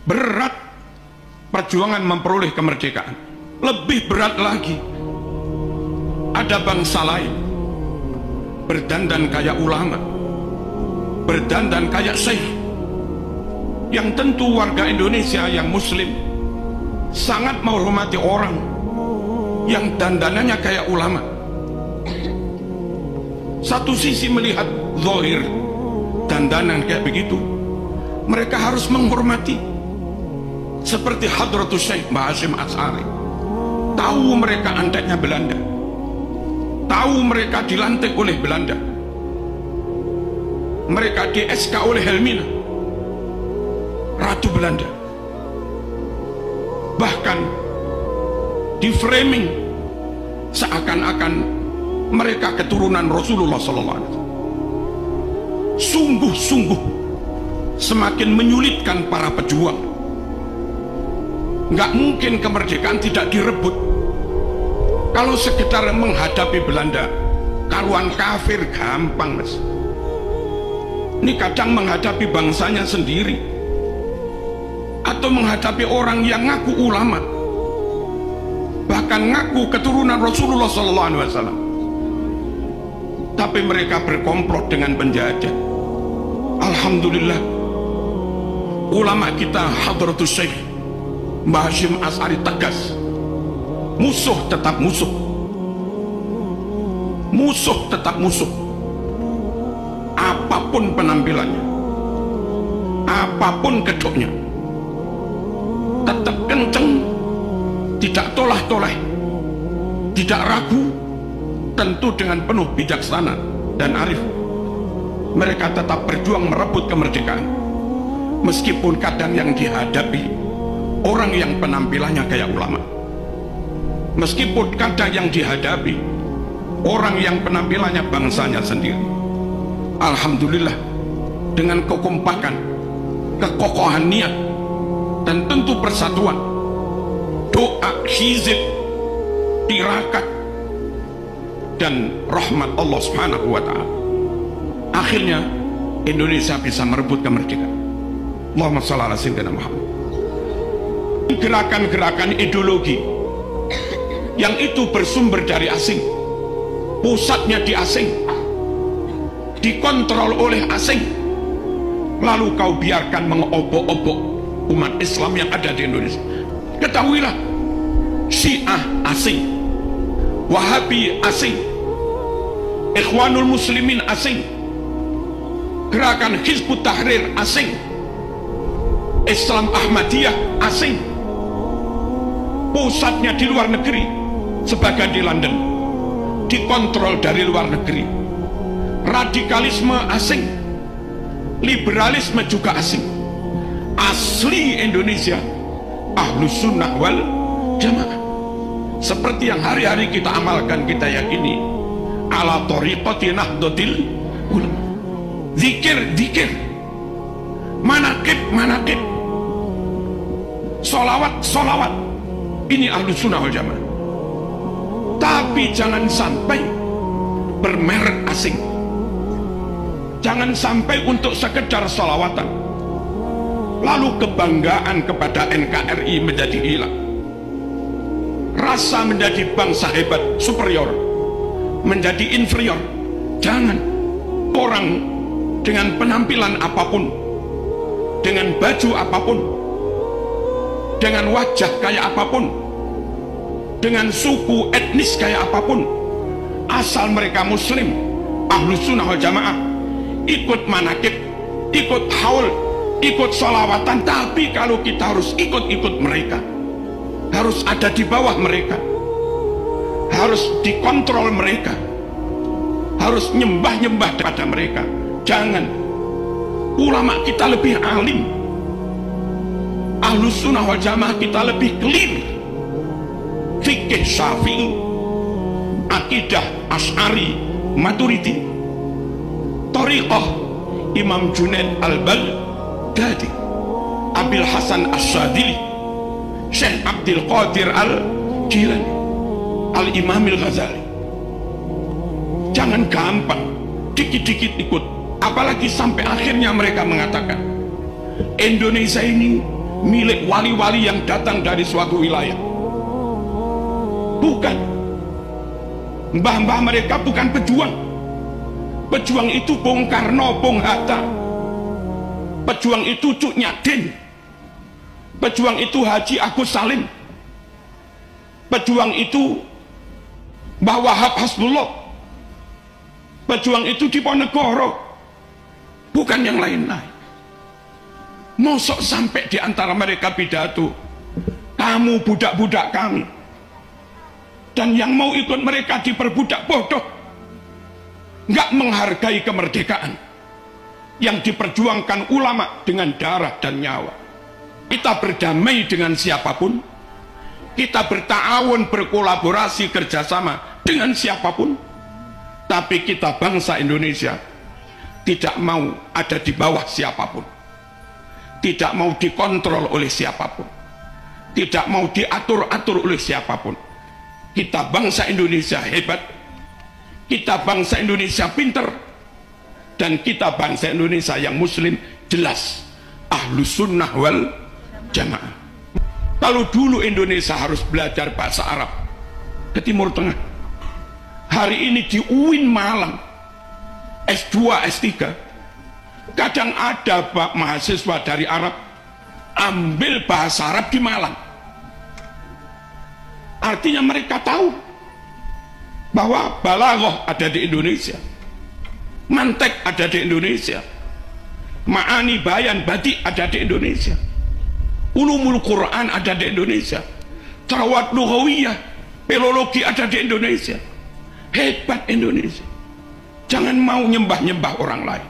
Berat perjuangan memperoleh kemerdekaan. Lebih berat lagi, ada bangsa lain berdandan kayak ulama, berdandan kayak syekh, yang tentu warga Indonesia yang muslim sangat menghormati orang yang dandanannya kayak ulama. Satu sisi melihat zahir dandanan kayak begitu, mereka harus menghormati, seperti Hadratus Syekh Mbah Hasyim Asy'ari. Tahu mereka anteknya Belanda, tahu mereka dilantik oleh Belanda, mereka di SK oleh Helmina, Ratu Belanda, bahkan di framing seakan-akan mereka keturunan Rasulullah SAW. Sungguh-sungguh semakin menyulitkan para pejuang. Nggak mungkin kemerdekaan tidak direbut. Kalau sekedar menghadapi Belanda, karuan kafir gampang, Mas. Ini kadang menghadapi bangsanya sendiri, atau menghadapi orang yang ngaku ulama, bahkan ngaku keturunan Rasulullah SAW, tapi mereka berkomplot dengan penjajah. Alhamdulillah, ulama kita Hadratus Syekh Mbah Hasyim Asy'ari tegas, musuh tetap musuh, musuh tetap musuh, apapun penampilannya, apapun kedoknya, tetap kenceng, tidak tolah-toleh, tidak ragu, tentu dengan penuh bijaksana dan arif. Mereka tetap berjuang merebut kemerdekaan, meskipun kadang yang dihadapi orang yang penampilannya kayak ulama, meskipun kadang yang dihadapi orang yang penampilannya bangsanya sendiri. Alhamdulillah, dengan kekompakan, kekokohan niat, dan tentu persatuan, doa, hizib, tirakat, dan rahmat Allah Subhanahu wa ta'ala, akhirnya Indonesia bisa merebut kemerdekaan. Allahumma shalli ala sayyidina Muhammad. Gerakan-gerakan ideologi yang itu bersumber dari asing, pusatnya di asing, dikontrol oleh asing, lalu kau biarkan mengobok-obok umat Islam yang ada di Indonesia. Ketahuilah, Syiah asing, Wahabi asing, Ikhwanul Muslimin asing, gerakan Hizbut Tahrir asing, Islam Ahmadiyah asing, pusatnya di luar negeri, sebagian di London, dikontrol dari luar negeri. Radikalisme asing, liberalisme juga asing. Asli Indonesia Ahlus Sunnah wal Jamaah, seperti yang hari-hari kita amalkan, kita yakini, ala thoriqati nahdlatil ulama. Zikir, zikir, manaqib, manaqib, solawat, solawat, ini Ahlus Sunnah wal Jamaah. Tapi jangan sampai bermerek asing, jangan sampai untuk sekedar solawatan lalu kebanggaan kepada NKRI menjadi hilang, rasa menjadi bangsa hebat, superior, menjadi inferior. Jangan. Orang dengan penampilan apapun, dengan baju apapun, dengan wajah kayak apapun, dengan suku etnis kayak apapun, asal mereka muslim, Ahlus Sunnah wal Jamaah, ikut manakib, ikut haul, ikut sholawatan. Tapi kalau kita harus ikut-ikut mereka, harus ada di bawah mereka, harus dikontrol mereka, harus nyembah-nyembah kepada mereka. Jangan. Ulama kita lebih alim, Ahlus Sunnah wal Jamaah kita lebih clear, fikih Syafi'i, akidah Asy'ari Maturidi, thariqah Imam Junaid al-Baghdadi, Abil Hasan Asy-Syadzili, Syekh Abdul Qadir al-Jilani, Al-Imam al-Ghazali. Jangan gampang dikit-dikit ikut, apalagi sampai akhirnya mereka mengatakan Indonesia ini milik wali-wali yang datang dari suatu wilayah. Bukan. Mbah-mbah mereka bukan pejuang. Pejuang itu Bung Karno, Bung Hatta. Pejuang itu Cuk Nyadin. Pejuang itu Haji Agus Salim. Pejuang itu Mbah Wahab Hasbullah. Pejuang itu Diponegoro. Bukan yang lain-lain. Mosok sampai di antara mereka pidato, kamu budak-budak kami, dan yang mau ikut mereka diperbudak, bodoh. Nggak menghargai kemerdekaan yang diperjuangkan ulama dengan darah dan nyawa. Kita berdamai dengan siapapun, kita bertawun, berkolaborasi, kerjasama dengan siapapun, tapi kita bangsa Indonesia tidak mau ada di bawah siapapun, tidak mau dikontrol oleh siapapun, tidak mau diatur-atur oleh siapapun. Kita bangsa Indonesia hebat, kita bangsa Indonesia pinter, dan kita bangsa Indonesia yang muslim jelas ahlus sunnah wal jamaah. Kalau dulu Indonesia harus belajar bahasa Arab ke Timur Tengah, hari ini di UIN Malang S2, S3 kadang ada mahasiswa dari Arab ambil bahasa Arab di Malang. Artinya mereka tahu bahwa balaghah ada di Indonesia, mantek ada di Indonesia, ma'ani bayan badik ada di Indonesia, ulumul Quran ada di Indonesia, terawat lughawiyah, filologi ada di Indonesia. Hebat Indonesia. Jangan mau nyembah-nyembah orang lain.